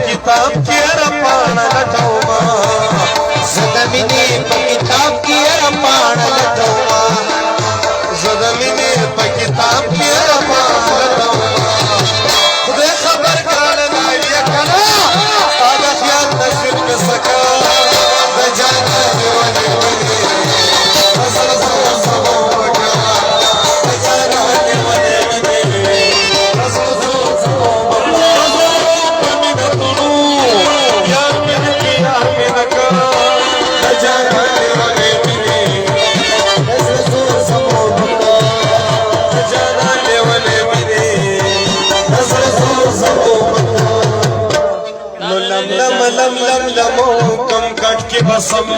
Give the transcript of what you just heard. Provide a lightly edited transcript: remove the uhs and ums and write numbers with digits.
किताब की रपान लटौमा जदमिने किताब की रपान लटौमा जदमिने किताब की रपान लटौमा खुदे खबर काल ना ये कना आदत या नशर में सका बजाना दीवाने बने असल सब बका बजाना दीवाने बने असल सब बका लम लम लम लमो कम कट के बसम